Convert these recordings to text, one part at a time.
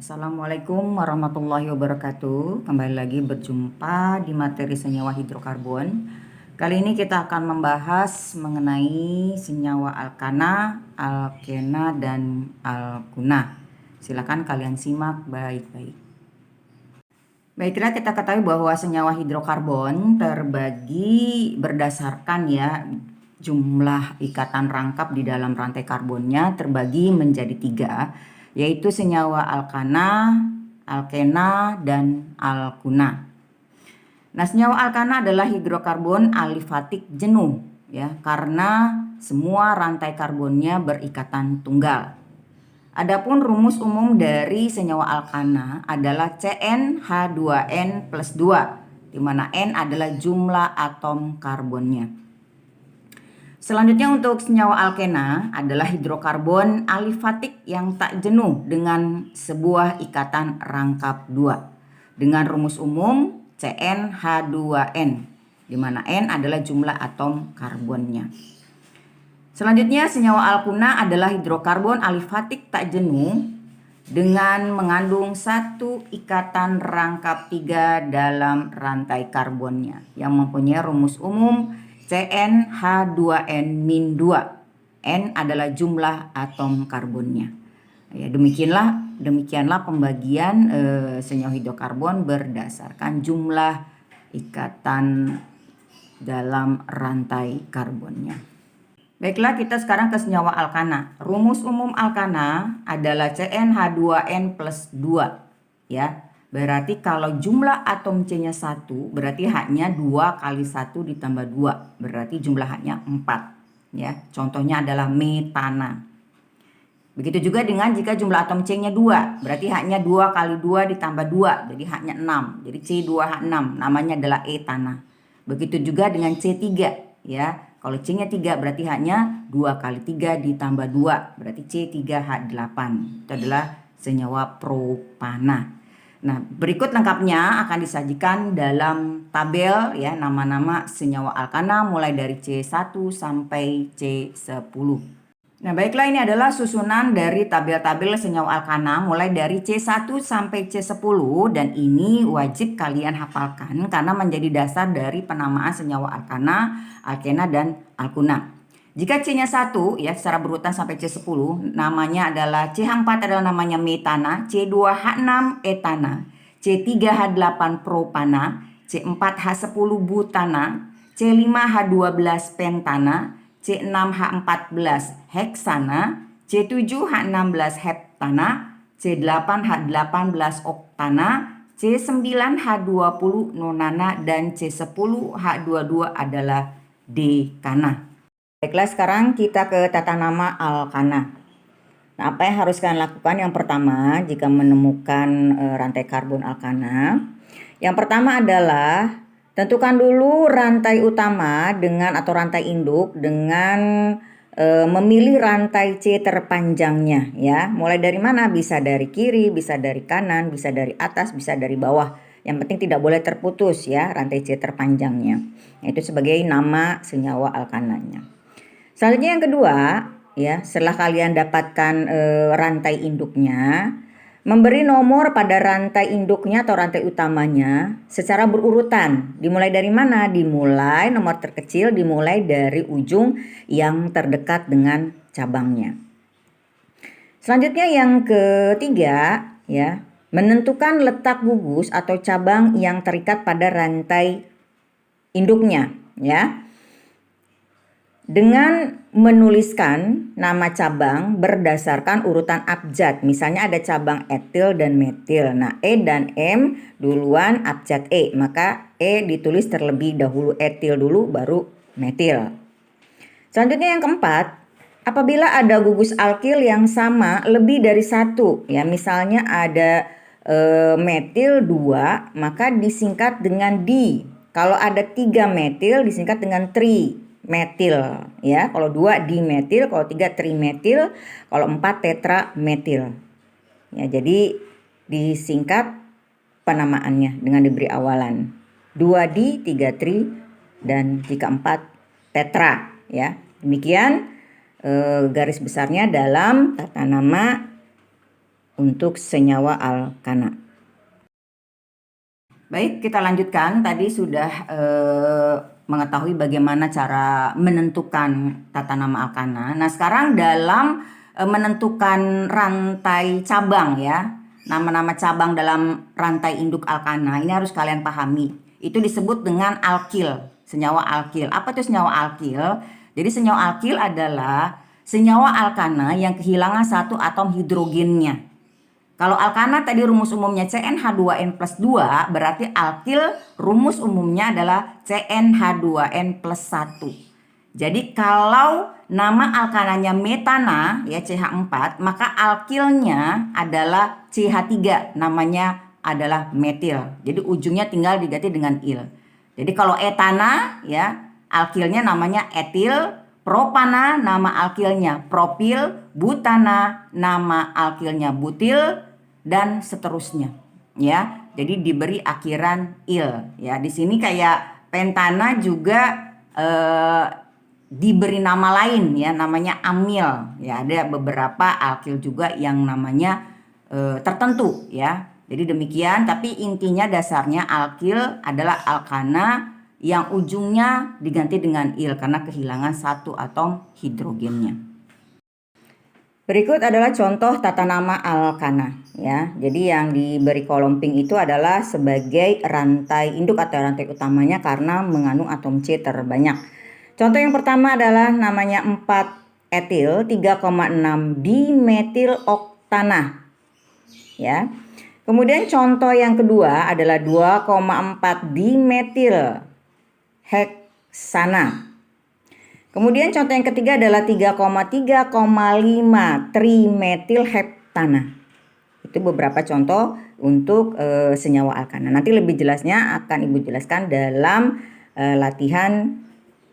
Assalamualaikum warahmatullahi wabarakatuh. Kembali lagi berjumpa di materi senyawa hidrokarbon. Kali ini kita akan membahas mengenai senyawa alkana, alkena, dan alkuna. Silakan kalian simak baik-baik. Baiklah, kita ketahui bahwa senyawa hidrokarbon terbagi berdasarkan jumlah ikatan rangkap di dalam rantai karbonnya terbagi menjadi 3, yaitu senyawa alkana, alkena, dan alkuna. Nah, senyawa alkana adalah hidrokarbon alifatik jenuh karena semua rantai karbonnya berikatan tunggal. Adapun rumus umum dari senyawa alkana adalah CnH2n plus 2, di mana N adalah jumlah atom karbonnya. Selanjutnya untuk senyawa alkena adalah hidrokarbon alifatik yang tak jenuh dengan sebuah ikatan rangkap 2 dengan rumus umum CnH2n, di mana N adalah jumlah atom karbonnya. Selanjutnya senyawa alkuna adalah hidrokarbon alifatik tak jenuh dengan mengandung satu ikatan rangkap 3 dalam rantai karbonnya yang mempunyai rumus umum CnH2n-2. N adalah jumlah atom karbonnya. Ya, demikianlah pembagian senyawa hidrokarbon berdasarkan jumlah ikatan dalam rantai karbonnya. Baiklah, kita sekarang ke senyawa alkana. Rumus umum alkana adalah CnH2n plus 2 Berarti kalau jumlah atom C-nya 1, berarti H-nya 2 kali 1 ditambah 2. Berarti jumlah H-nya 4 Contohnya adalah metana. Begitu juga dengan jika jumlah atom C-nya 2, berarti H-nya 2 kali 2 ditambah 2, jadi H-nya 6. Jadi C2H6, namanya adalah etana. Begitu juga dengan C3 Kalau C-nya 3 berarti H-nya 2 kali 3 ditambah 2, berarti C3H8. Itu adalah senyawa propana. Nah, berikut lengkapnya akan disajikan dalam tabel nama-nama senyawa alkana mulai dari C1 sampai C10. Nah, baiklah, ini adalah susunan dari tabel-tabel senyawa alkana mulai dari C1 sampai C10, dan ini wajib kalian hafalkan karena menjadi dasar dari penamaan senyawa alkana, alkena, dan alkuna. Jika C-nya 1 secara berurutan sampai C10, namanya adalah CH4 adalah namanya metana, C2H6 etana, C3H8 propana, C4H10 butana, C5H12 pentana, C6H14 heksana, C7H16 heptana, C8H18 oktana, C9H20 nonana, dan C10H22 adalah dekana. Baiklah, sekarang kita ke tata nama alkana. Nah, apa yang harus kalian lakukan? Yang pertama, jika menemukan rantai karbon alkana, yang pertama adalah tentukan dulu rantai utama atau rantai induk dengan memilih rantai C terpanjangnya Mulai dari mana? Bisa dari kiri, bisa dari kanan, bisa dari atas, bisa dari bawah. Yang penting tidak boleh terputus rantai C terpanjangnya. Itu sebagai nama senyawa alkananya. Selanjutnya yang kedua setelah kalian dapatkan rantai induknya, memberi nomor pada rantai induknya atau rantai utamanya secara berurutan. Dimulai dari mana? Dimulai nomor terkecil, dimulai dari ujung yang terdekat dengan cabangnya. Selanjutnya yang ketiga menentukan letak gugus atau cabang yang terikat pada rantai induknya dengan menuliskan nama cabang berdasarkan urutan abjad. Misalnya ada cabang etil dan metil. Nah, E dan M duluan abjad E, maka E ditulis terlebih dahulu, etil dulu baru metil. Selanjutnya yang keempat, apabila ada gugus alkil yang sama lebih dari 1 misalnya ada metil 2, maka disingkat dengan di. Kalau ada 3 metil disingkat dengan tri metil Kalau 2 dimetil, kalau 3 trimetil, kalau 4 tetrametil. Jadi disingkat penamaannya dengan diberi awalan 2 di, 3 tri, dan jika 4 tetra Demikian garis besarnya dalam tata nama untuk senyawa alkana. Baik, kita lanjutkan. Tadi sudah mengetahui bagaimana cara menentukan tata nama alkana. Nah, sekarang dalam menentukan rantai cabang ya, nama-nama cabang dalam rantai induk alkana, ini harus kalian pahami. Itu disebut dengan alkil, senyawa alkil. Apa itu senyawa alkil? Jadi senyawa alkil adalah senyawa alkana yang kehilangan satu atom hidrogennya. Kalau alkana tadi rumus umumnya CnH2n plus 2, berarti alkil rumus umumnya adalah CnH2n plus 1. Jadi kalau nama alkananya metana ya CH4, maka alkilnya adalah CH3, namanya adalah metil. Jadi ujungnya tinggal diganti dengan il. Jadi kalau etana ya alkilnya namanya etil, propana nama alkilnya propil, butana nama alkilnya butil, dan seterusnya ya. Jadi diberi akhiran il ya. Di sini kayak pentana juga diberi nama lain ya, namanya amil ya. Ada beberapa alkil juga yang namanya tertentu ya. Jadi demikian, tapi intinya dasarnya alkil adalah alkana yang ujungnya diganti dengan il karena kehilangan satu atom hidrogennya. Berikut adalah contoh tata nama alkana ya. Jadi yang diberi kolom pink itu adalah sebagai rantai induk atau rantai utamanya karena mengandung atom C terbanyak. Contoh yang pertama adalah namanya 4 etil 3,6 dimetil oktana ya. Kemudian contoh yang kedua adalah 2,4 dimetil heksana. Kemudian contoh yang ketiga adalah 3,5 trimetil heptana. Itu beberapa contoh untuk senyawa alkana. Nanti lebih jelasnya akan Ibu jelaskan dalam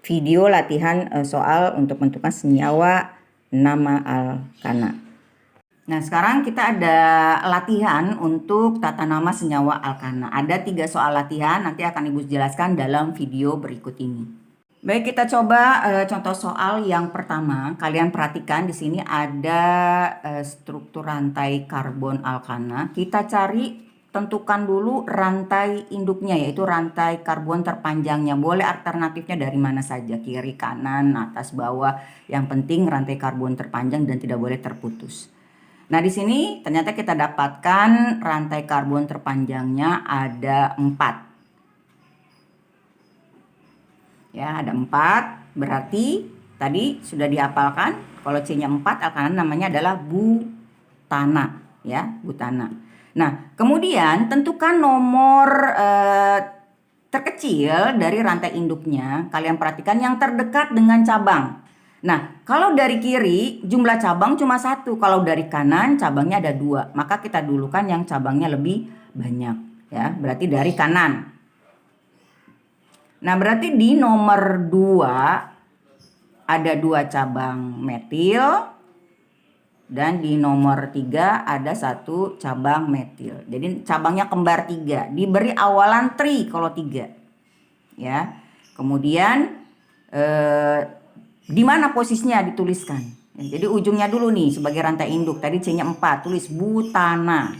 video latihan soal untuk menentukan senyawa nama alkana. Nah, sekarang kita ada latihan untuk tata nama senyawa alkana. Ada 3 soal latihan, nanti akan Ibu jelaskan dalam video berikut ini. Baik, kita coba contoh soal yang pertama. Kalian perhatikan di sini ada struktur rantai karbon alkana. Kita cari, tentukan dulu rantai induknya, yaitu rantai karbon terpanjangnya. Boleh alternatifnya dari mana saja, kiri, kanan, atas, bawah. Yang penting rantai karbon terpanjang dan tidak boleh terputus. Nah, di sini ternyata kita dapatkan rantai karbon terpanjangnya ada 4. Ya, ada 4, berarti tadi sudah dihafalkan kalau C-nya 4, alkana namanya adalah butana ya, butana. Nah, kemudian tentukan nomor terkecil dari rantai induknya. Kalian perhatikan yang terdekat dengan cabang. Nah, kalau dari kiri jumlah cabang cuma 1, kalau dari kanan cabangnya ada 2, maka kita dulukan yang cabangnya lebih banyak ya, berarti dari kanan. Nah, berarti di nomor 2 ada 2 cabang metil dan di nomor 3 ada 1 cabang metil. Jadi cabangnya kembar 3, diberi awalan tri kalau 3 ya. Kemudian di mana posisinya dituliskan. Jadi ujungnya dulu nih sebagai rantai induk, tadi C-nya 4, tulis butana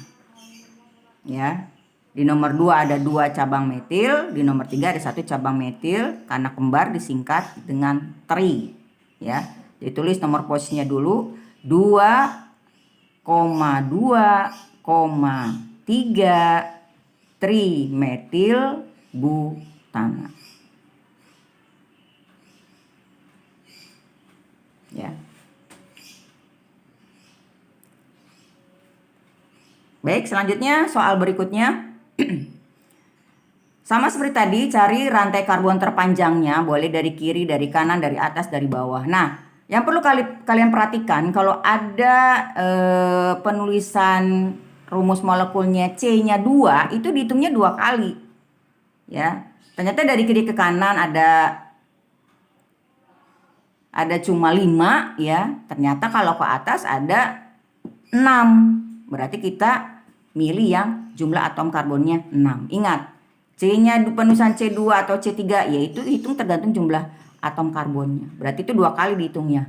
ya. Di nomor 2 ada 2 cabang metil, di nomor 3 ada 1 cabang metil, karena kembar disingkat dengan tri ya. Ditulis nomor posisinya dulu 2,2,3 trimetil butana ya. Baik, selanjutnya soal berikutnya. Sama seperti tadi, cari rantai karbon terpanjangnya, boleh dari kiri, dari kanan, dari atas, dari bawah. Nah, yang perlu kalian perhatikan, kalau ada penulisan rumus molekulnya C-nya 2, itu dihitungnya 2 kali. Ya, ternyata dari kiri ke kanan ada cuma 5 ya. Ternyata kalau ke atas ada 6. Berarti kita milih yang jumlah atom karbonnya 6. Ingat, C-nya penulisan C2 atau C3 yaitu hitung tergantung jumlah atom karbonnya. Berarti itu 2 kali dihitungnya.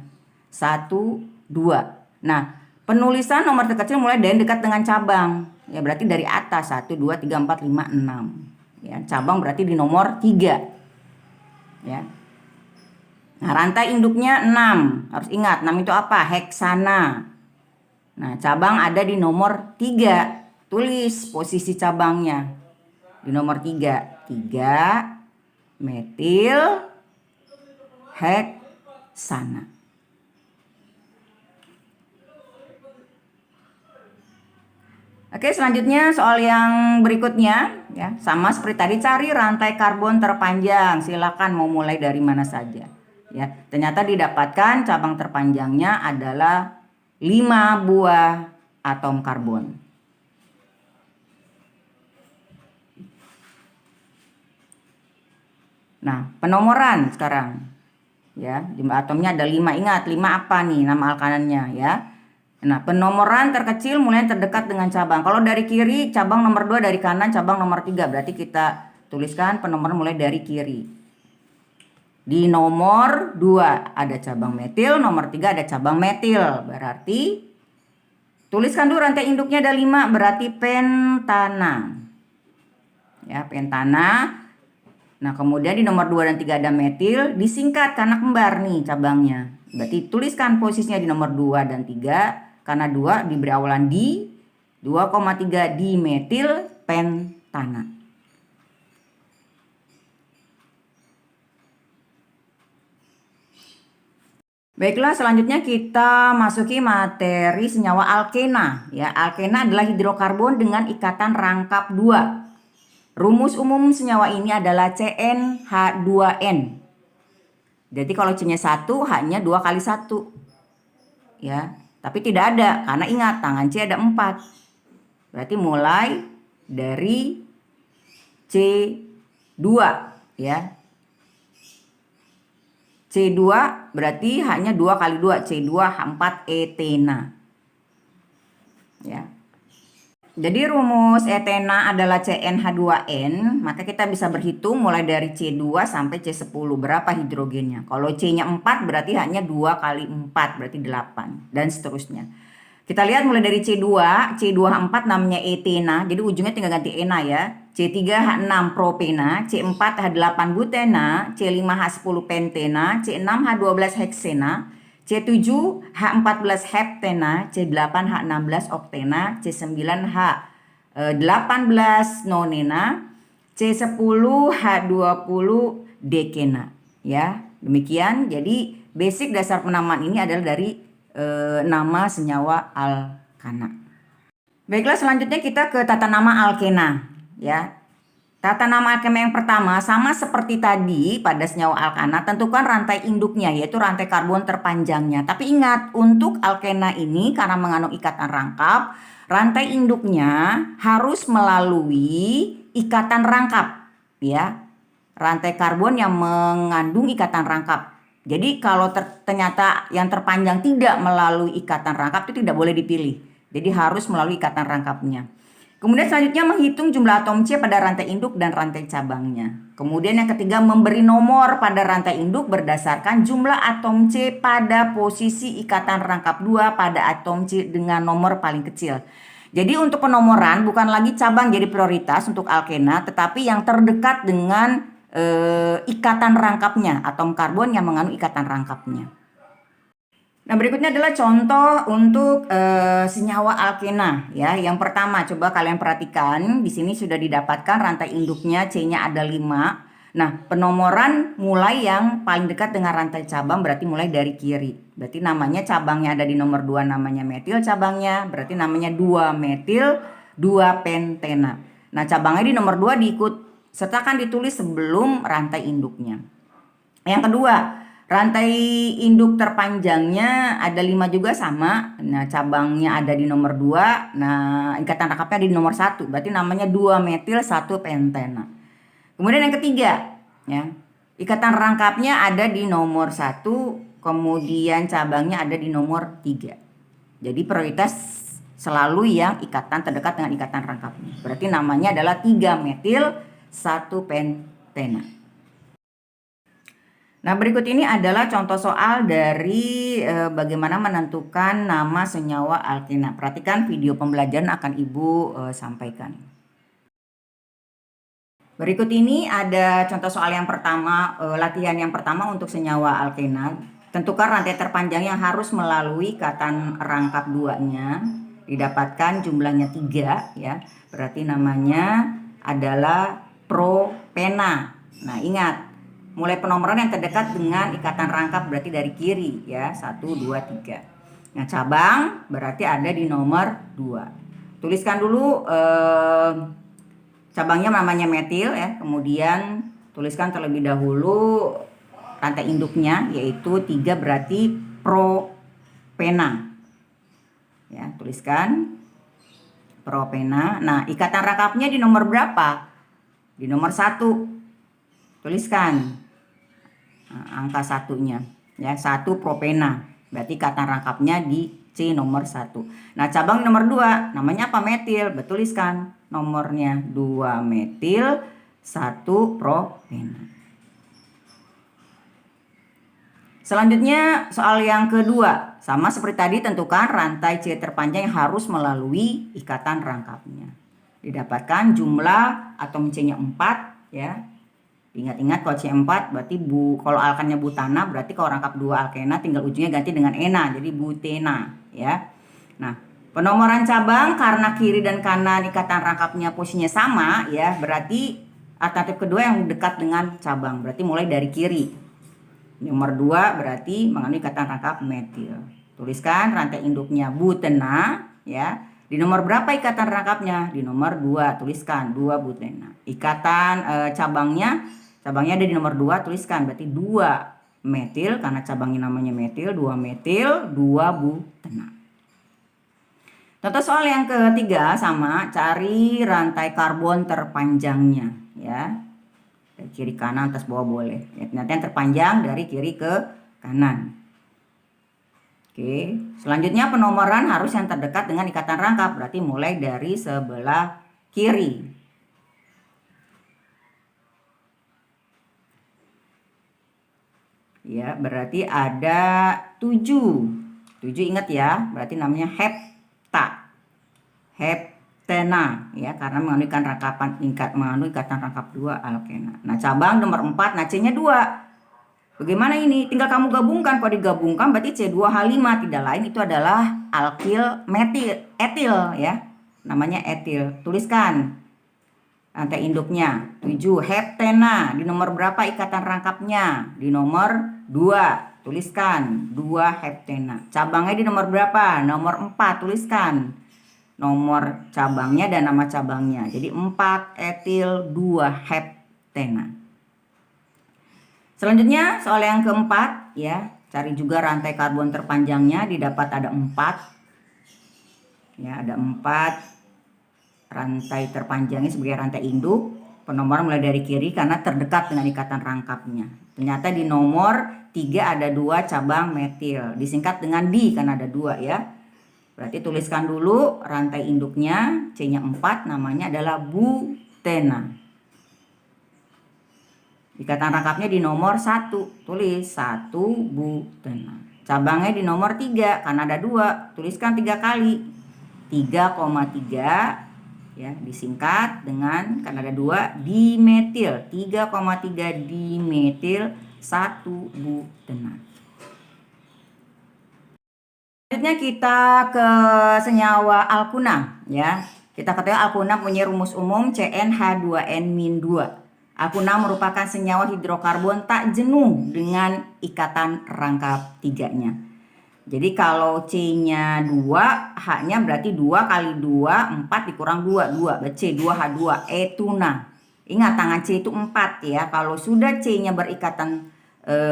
1, 2. Nah, Penulisan nomor terkecil mulai dari dekat dengan cabang. Ya berarti dari atas 1, 2, 3, 4, 5, 6. Ya, cabang berarti di nomor 3. Ya. Nah, rantai induknya 6. Harus ingat, 6 itu apa? Heksana. Nah, cabang ada di nomor 3. Tulis posisi cabangnya. Di nomor 3. 3 metil heksana. Oke, selanjutnya soal yang berikutnya ya, sama seperti tadi, cari rantai karbon terpanjang. Silakan mau mulai dari mana saja. Ya, ternyata didapatkan cabang terpanjangnya adalah 5 buah atom karbon. Nah, penomoran sekarang. Ya, jumlah atomnya ada 5. Ingat, 5 apa nih nama alkanannya ya. Nah, penomoran terkecil mulai terdekat dengan cabang. Kalau dari kiri, cabang nomor 2, dari kanan cabang nomor 3. Berarti kita tuliskan penomoran mulai dari kiri. Di nomor 2 ada cabang metil, nomor 3 ada cabang metil. Berarti tuliskan dulu rantai induknya ada 5, berarti pentana. Ya, pentana. Nah, kemudian di nomor 2 dan 3 ada metil, disingkat karena kembar nih cabangnya. Berarti tuliskan posisinya di nomor 2 dan 3. Karena 2 diberi awalan di, 2,3 dimetil pentana. Baiklah, selanjutnya kita masuki materi senyawa alkena. Ya, alkena adalah hidrokarbon dengan ikatan rangkap 2. Rumus umum senyawa ini adalah CnH2n. Jadi kalau C-nya 1, H-nya 2 kali 1. Ya, tapi tidak ada karena ingat tangan C ada 4. Berarti mulai dari C2 ya. C2 berarti hanya 2 kali 2, C2H4 etena. Ya. Jadi rumus etena adalah CnH2n, maka kita bisa berhitung mulai dari C2 sampai C10 berapa hidrogennya. Kalau C-nya 4 berarti hanya 2 kali 4 berarti 8 dan seterusnya. Kita lihat mulai dari C2, C2H4 namanya etena, jadi ujungnya tinggal ganti ena ya. C3H6 propena, C4H8 butena, C5H10 pentena, C6H12 heksena, C7H14 heptena, C8H16 oktena, C9H18 nonena, C10H20 dekena. Ya, demikian. Jadi basic dasar penamaan ini adalah dari nama senyawa alkana. Baiklah, selanjutnya kita ke tata nama alkena ya. Tata nama alkena yang pertama sama seperti tadi pada senyawa alkana, tentukan rantai induknya yaitu rantai karbon terpanjangnya. Tapi ingat, untuk alkena ini karena mengandung ikatan rangkap, rantai induknya harus melalui ikatan rangkap ya. Rantai karbon yang mengandung ikatan rangkap. Jadi kalau ternyata yang terpanjang tidak melalui ikatan rangkap itu tidak boleh dipilih. Jadi harus melalui ikatan rangkapnya. Kemudian selanjutnya menghitung jumlah atom C pada rantai induk dan rantai cabangnya. Kemudian yang ketiga memberi nomor pada rantai induk berdasarkan jumlah atom C pada posisi ikatan rangkap 2 pada atom C dengan nomor paling kecil. Jadi untuk penomoran bukan lagi cabang jadi prioritas untuk alkena, tetapi yang terdekat dengan ikatan rangkapnya, atom karbon yang mengandung ikatan rangkapnya. Nah, berikutnya adalah contoh untuk senyawa alkena ya. Yang pertama coba kalian perhatikan, di sini sudah didapatkan rantai induknya C-nya ada 5. Nah, penomoran mulai yang paling dekat dengan rantai cabang berarti mulai dari kiri. Berarti namanya cabangnya ada di nomor 2 namanya metil cabangnya, berarti namanya 2 metil 2 pentena. Nah, cabangnya di nomor 2 diikut sertakan ditulis sebelum rantai induknya. Yang kedua, rantai induk terpanjangnya ada 5 juga sama. Nah, cabangnya ada di nomor 2. Nah, ikatan rangkapnya ada di nomor 1. Berarti namanya 2 metil 1 pentena. Kemudian yang ketiga, ya. Ikatan rangkapnya ada di nomor 1, kemudian cabangnya ada di nomor 3. Jadi prioritas selalu yang ikatan terdekat dengan ikatan rangkapnya. Berarti namanya adalah 3 metil 1 pentena. Nah, berikut ini adalah contoh soal dari bagaimana menentukan nama senyawa alkena. Perhatikan video pembelajaran akan Ibu sampaikan. Berikut ini ada contoh soal yang pertama, latihan yang pertama untuk senyawa alkena. Tentukan rantai terpanjang yang harus melalui ikatan rangkap 2-nya. Didapatkan jumlahnya 3 ya. Berarti namanya adalah propena. Nah, ingat, mulai penomoran yang terdekat dengan ikatan rangkap berarti dari kiri ya. 1, 2, 3. Nah, cabang berarti ada di nomor 2. Tuliskan dulu cabangnya namanya metil ya. Kemudian tuliskan terlebih dahulu rantai induknya, yaitu 3 berarti propena. Ya, tuliskan propena. Nah, ikatan rangkapnya di nomor berapa? Di nomor 1. Tuliskan angka 1-nya. Ya, 1 propena. Berarti ikatan rangkapnya di C nomor 1. Nah, cabang nomor 2 namanya apa? Metil. Tuliskan nomornya 2 metil, 1 propena. Selanjutnya soal yang kedua, sama seperti tadi, tentukan rantai C terpanjang yang harus melalui ikatan rangkapnya. Didapatkan jumlah atom C-nya 4 ya. Ingat-ingat kalau C4 berarti kalau alkannya butana, berarti kalau rangkap 2 alkena tinggal ujungnya ganti dengan ena, jadi butena ya. Nah, penomoran cabang karena kiri dan kanan ikatan rangkapnya posisinya sama ya, berarti alternatif kedua yang dekat dengan cabang, berarti mulai dari kiri. Nomor 2 berarti mengandung ikatan rangkap metil. Tuliskan rantai induknya butena ya. Di nomor berapa ikatan rangkapnya? Di nomor 2. Tuliskan 2 butena. Ikatan cabangnya ada di nomor 2, tuliskan berarti 2 metil karena cabangnya namanya metil, 2 metil, 2 butena. Contoh soal yang ketiga sama, cari rantai karbon terpanjangnya ya. Dari kiri kanan atas bawah boleh ya, nanti yang terpanjang dari kiri ke kanan. Oke, selanjutnya penomoran harus yang terdekat dengan ikatan rangkap, berarti mulai dari sebelah kiri. Ya, berarti ada 7. 7 ingat ya, berarti namanya hepta. Heptena ya, karena mengandung ikatan rangkap 2 alkena. Nah, cabang nomor 4, nah C-nya 2. Bagaimana ini? Tinggal kamu gabungkan. Kalau digabungkan berarti C2H5, tidak lain itu adalah alkil etil ya. Namanya etil. Tuliskan rantai induknya 7 heptena. Di nomor berapa ikatan rangkapnya? Di nomor 2. Tuliskan 2 heptena. Cabangnya di nomor berapa? Nomor 4. Tuliskan nomor cabangnya dan nama cabangnya. Jadi 4 etil 2 heptena. Selanjutnya soal yang keempat ya, cari juga rantai karbon terpanjangnya. Didapat ada 4 ya, ada 4 rantai terpanjangnya sebagai rantai induk. Penomoran mulai dari kiri karena terdekat dengan ikatan rangkapnya. Ternyata di nomor 3 ada 2 cabang metil, disingkat dengan di karena ada 2 ya. Berarti tuliskan dulu rantai induknya, C-nya 4, namanya adalah butena. Ikatan rangkapnya di nomor 1, tulis 1 butena. Cabangnya di nomor 3, karena ada 2, tuliskan 3 kali. 3,3 ya, disingkat dengan karena ada 2 dimetil. 3,3 dimetil 1 butena. Selanjutnya kita ke senyawa alkuna ya. Kita ketahui alkuna punya rumus umum CnH2n-2. Alkuna merupakan senyawa hidrokarbon tak jenuh dengan ikatan rangkap 3-nya. Jadi kalau C-nya 2, H-nya berarti 2 kali 2, 4 dikurang 2, 2. C2H2, etuna. Ingat tangan C itu 4 ya. Kalau sudah C-nya berikatan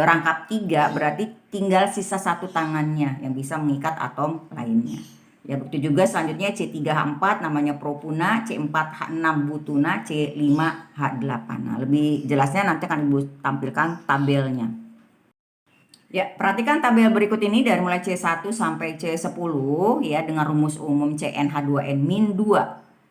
rangkap 3, berarti tinggal sisa 1 tangannya yang bisa mengikat atom lainnya. Ya, begitu juga selanjutnya C3H4 namanya propuna, C4H6 butuna, C5H8. Nah, lebih jelasnya nanti akan Ibu tampilkan tabelnya. Ya, perhatikan tabel berikut ini dari mulai C1 sampai C10 ya, dengan rumus umum CnH2n-2.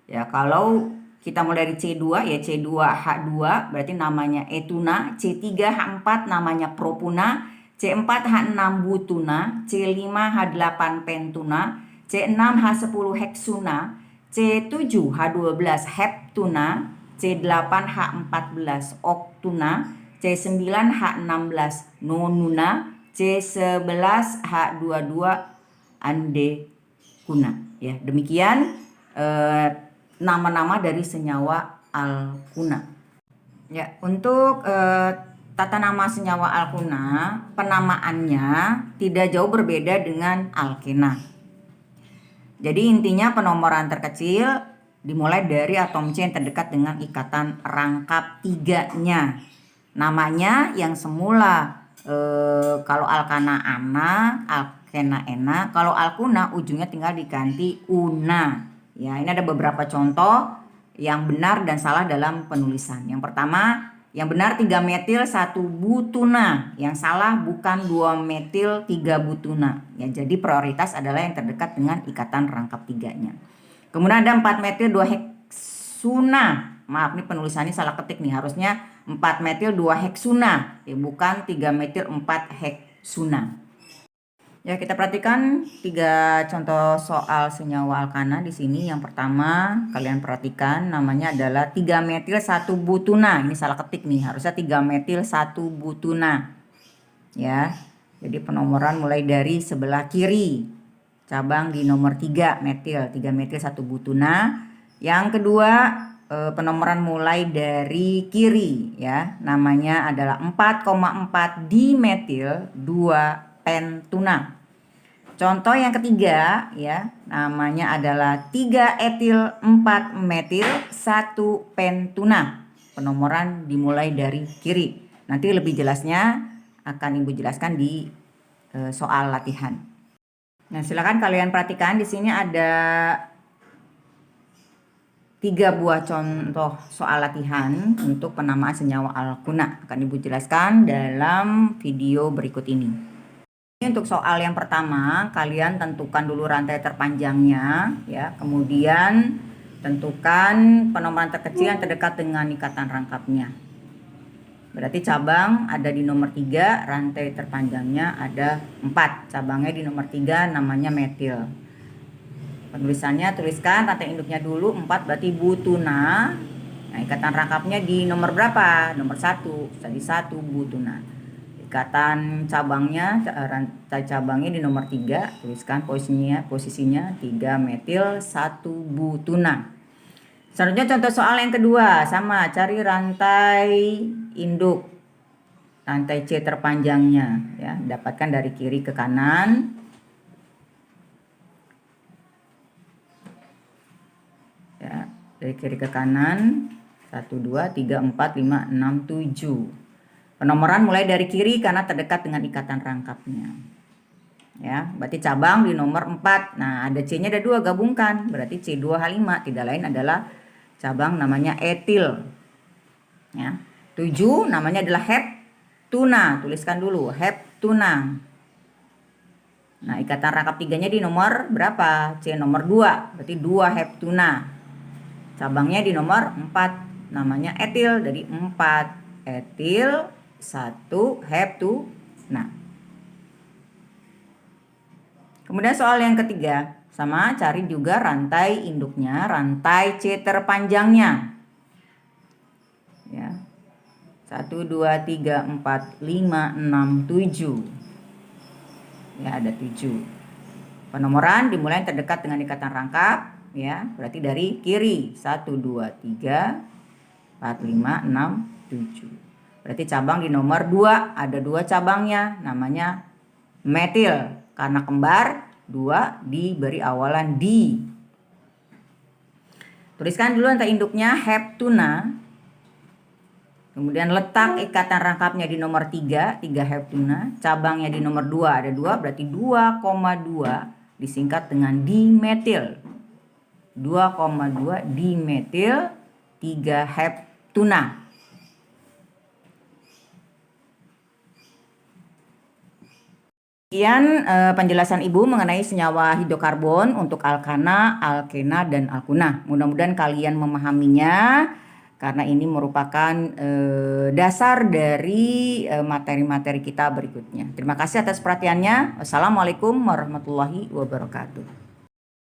Ya, kalau kita mulai dari C2 ya, C2H2 berarti namanya etuna, C3H4 namanya propuna, C4H6 butuna, C5H8 pentuna, C6H10 heksuna, C7H12 heptuna, C8H14 oktuna, C9H16 nonuna, C11H22 andekuna. Ya, demikian nama-nama dari senyawa alkuna. Ya, untuk tata nama senyawa alkuna, penamaannya tidak jauh berbeda dengan alkena. Jadi intinya penomoran terkecil dimulai dari atom C yang terdekat dengan ikatan rangkap tiganya. Namanya yang semula kalau alkana ana, alkena ena, kalau alkuna ujungnya tinggal diganti una. Ya, ini ada beberapa contoh yang benar dan salah dalam penulisan. Yang pertama, yang benar 3-metil 1 butuna, yang salah bukan 2-metil 3 butuna. Ya, jadi prioritas adalah yang terdekat dengan ikatan rangkap tiganya. Kemudian ada 4-metil 2 heksuna. Maaf, ini penulisannya salah ketik nih, harusnya 4-metil 2 heksuna, ya, bukan 3-metil 4 heksuna. Ya, kita perhatikan 3 contoh soal senyawa alkana di sini. Yang pertama, kalian perhatikan namanya adalah 3-metil 1 butuna. Ini salah ketik nih, harusnya 3-metil 1 butuna. Ya. Jadi penomoran mulai dari sebelah kiri. Cabang di nomor 3 metil, 3-metil 1 butuna. Yang kedua, penomoran mulai dari kiri ya. Namanya adalah 4,4 dimetil 2 pentuna. Contoh yang ketiga ya, namanya adalah 3 etil 4 metil 1 pentuna. Penomoran dimulai dari kiri. Nanti lebih jelasnya akan Ibu jelaskan di soal latihan. Nah, silakan kalian perhatikan di sini ada 3 buah contoh soal latihan untuk penamaan senyawa alkuna. Akan Ibu jelaskan dalam video berikut ini. Untuk soal yang pertama, kalian tentukan dulu rantai terpanjangnya ya, kemudian tentukan penomoran terkecil yang terdekat dengan ikatan rangkapnya. Berarti cabang ada di nomor 3, rantai terpanjangnya ada 4. Cabangnya di nomor 3 namanya metil. Penulisannya tuliskan rantai induknya dulu 4 berarti butuna. Nah, ikatan rangkapnya di nomor berapa? Nomor 1. Tadi 1 butuna. Ikatan cabangnya, rantai cabangnya di nomor 3, tuliskan posisinya 3 metil 1 butuna. Selanjutnya contoh soal yang kedua, sama, cari rantai induk, rantai C terpanjangnya ya, dapatkan dari kiri ke kanan. Ya, dari kiri ke kanan 1 2 3 4 5 6 7. Penomoran mulai dari kiri karena terdekat dengan ikatan rangkapnya. Ya, berarti cabang di nomor 4. Nah, ada C-nya ada 2, gabungkan. Berarti C2H5, tidak lain adalah cabang namanya etil. Ya. 7 namanya adalah heptuna. Tuliskan dulu, heptuna. Nah, ikatan rangkap tiganya di nomor berapa? C nomor 2. Berarti 2 heptuna. Cabangnya di nomor 4. Namanya etil. Dari 4 etil 1 heptuna. Kemudian soal yang ketiga, sama, cari juga rantai induknya, rantai C terpanjangnya. Ya. 1 2 3 4 5 6 7. Ya, ada 7. Penomoran dimulai yang terdekat dengan ikatan rangkap, ya. Berarti dari kiri. 1 2 3 4 5 6 7. Berarti cabang di nomor 2, ada 2 cabangnya, namanya metil. Karena kembar, 2 diberi awalan di. Tuliskan dulu rantai induknya heptuna. Kemudian letak ikatan rangkapnya di nomor 3, 3 heptuna. Cabangnya di nomor 2, ada 2, berarti 2,2 disingkat dengan dimetil. 2,2 dimetil 3 heptuna. Sekian penjelasan Ibu mengenai senyawa hidrokarbon untuk alkana, alkena, dan alkuna. Mudah-mudahan kalian memahaminya karena ini merupakan dasar dari materi-materi kita berikutnya. Terima kasih atas perhatiannya. Wassalamualaikum warahmatullahi wabarakatuh.